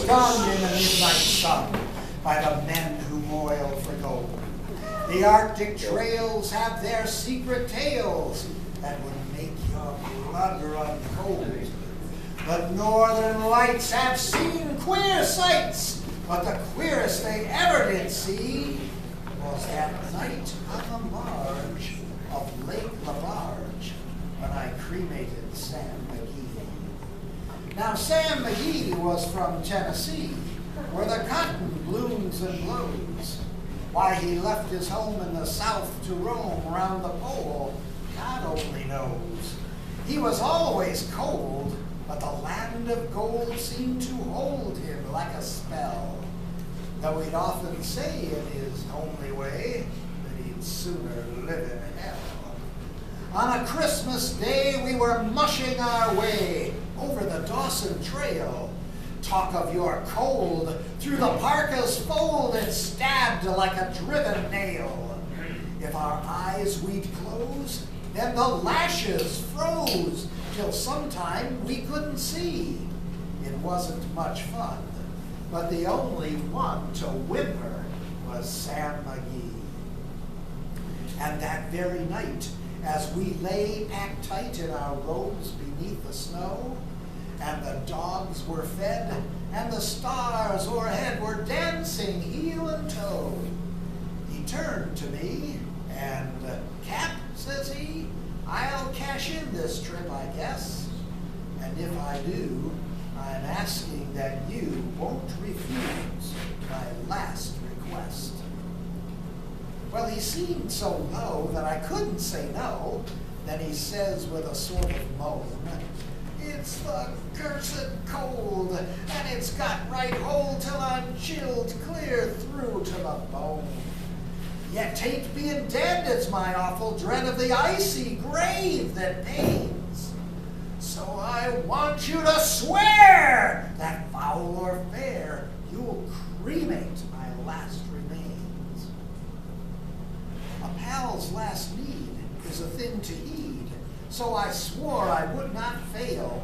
done in the midnight sun by the men who moil for gold. The Arctic trails have their secret tales that would make your blood run cold. The northern lights have seen queer sights, but the queerest they ever did see was that night on the marge of Lake LaBarge when I cremated Sam McGee. Now, Sam McGee was from Tennessee, where the cotton blooms and blows. Why he left his home in the South to roam around the pole, God only knows. He was always cold, but the land of gold seemed to hold him like a spell. Though he'd often say in his homely way that he'd sooner live in hell. On a Christmas day, we were mushing our way over the Dawson Trail. Talk of your cold, through the parka's fold it stabbed like a driven nail. If our eyes we'd close, then the lashes froze till sometime we couldn't see. It wasn't much fun, but the only one to whimper was Sam McGee. And that very night, as we lay packed tight in our robes beneath the snow, and the dogs were fed, and the stars o'erhead were dancing heel and toe, he turned to me, and, "Cap," says he, "I'll cash in this trip, I guess. And if I do, I'm asking that you won't refuse my last request." Well, he seemed so low that I couldn't say no. Then he says with a sort of moan, "It's the cursed cold, and it's got right hold till I'm chilled clear through to the bone. Yet 'tain't being dead, it's my awful dread of the icy grave that pains. So I want you to swear that, foul or fair, you'll cremate my last remains." A pal's last need is a thing to heed, so I swore I would not fail.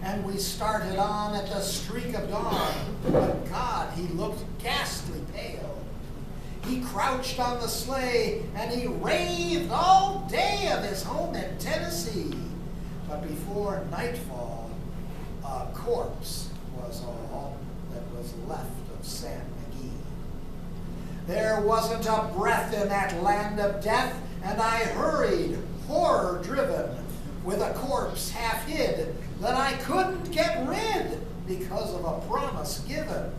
And we started on at the streak of dawn, but God, he looked ghastly pale. He crouched on the sleigh, and he raved all day of his home in Tennessee. But before nightfall, a corpse was all that was left of Sam McGee. There wasn't a breath in that land of death, and I hurried, horror-driven, with a corpse half hid that I couldn't get rid because of a promise given.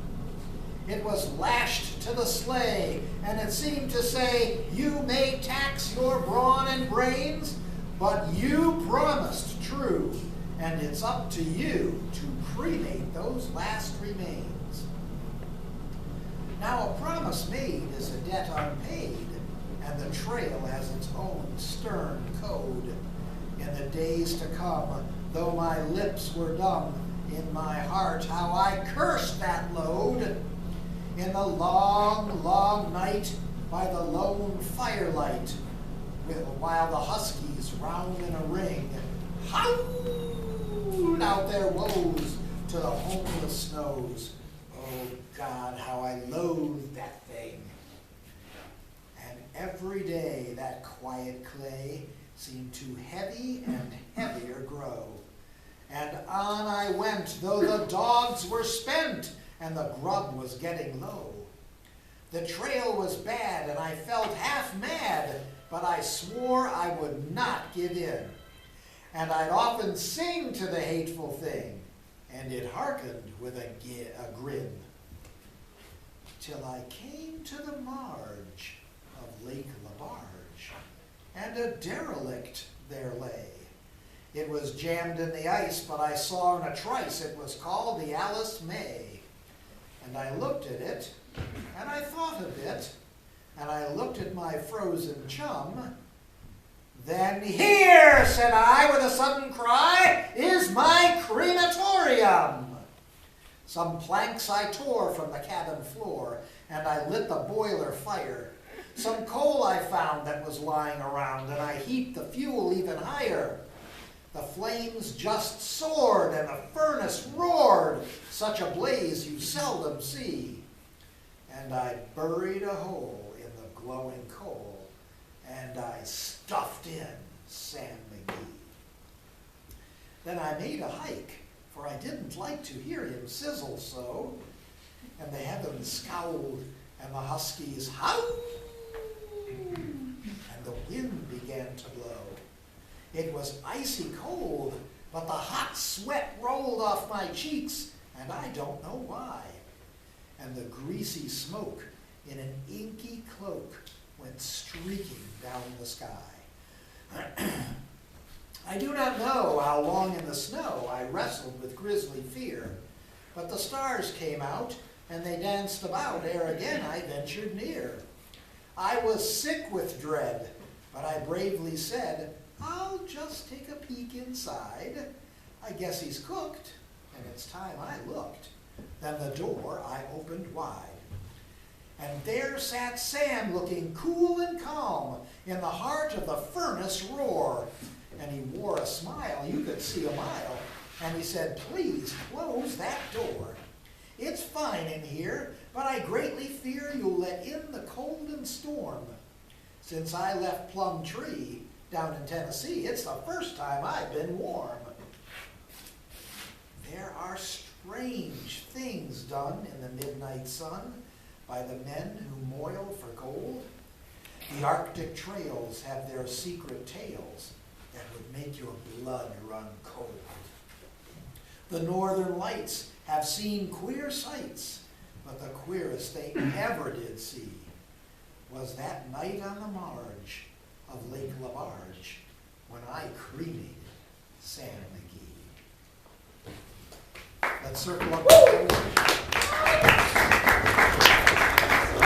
It was lashed to the sleigh, and it seemed to say, "You may tax your brawn and brains, but you promised true, and it's up to you to cremate those last remains." Now, a promise made is a debt unpaid, and the trail has its own stern code. In the days to come, though my lips were dumb, in my heart how I cursed that load. In the long, long night, by the lone firelight, while the huskies round in a ring howled out their woes to the homeless snows. Oh God, how I loathed that thing. And every day that quiet clay seemed to heavy and heavier grow. And on I went, though the dogs were spent and the grub was getting low. The trail was bad, and I felt half mad, but I swore I would not give in. And I'd often sing to the hateful thing, and it hearkened with a grin. Till I came to the marge of Lake LaBarge, and a derelict there lay. It was jammed in the ice, but I saw in a trice it was called the Alice May. And I looked at it, and I thought a bit, and I looked at my frozen chum. "Then here," said I with a sudden cry, "is my crematorium." Some planks I tore from the cabin floor, and I lit the boiler fire. Some coal I found that was lying around, and I heaped the fuel even higher. The flames just soared and the furnace roared, such a blaze you seldom see. And I buried a hole in the glowing coal, and I stuffed in Sam McGee. Then I made a hike, for I didn't like to hear him sizzle so, and the heavens scowled, and the huskies howled, and the wind began to blow. It was icy cold, but the hot sweat rolled off my cheeks, and I don't know why. And the greasy smoke in an inky cloak went streaking down the sky. I do not know how long in the snow I wrestled with grisly fear, but the stars came out, and they danced about ere again I ventured near. I was sick with dread, but I bravely said, I'll just take a peek inside. I guess he's cooked, and it's time I looked. Then the door I opened wide. And there sat Sam looking cool and calm in the heart of the furnace roar. And he wore a smile you could see a mile. And he said, please close that door. It's fine in here, but I greatly fear you'll let in the cold and storm. Since I left Plum Tree down in Tennessee, it's the first time I've been warm. There are strange things done in the midnight sun by the men who moil for gold. The Arctic trails have their secret tales that would make your blood run cold. The northern lights have seen queer sights, but the queerest they ever did see was that night on the marge of Lake LaBarge when I cremated Sam McGee. Let's circle up.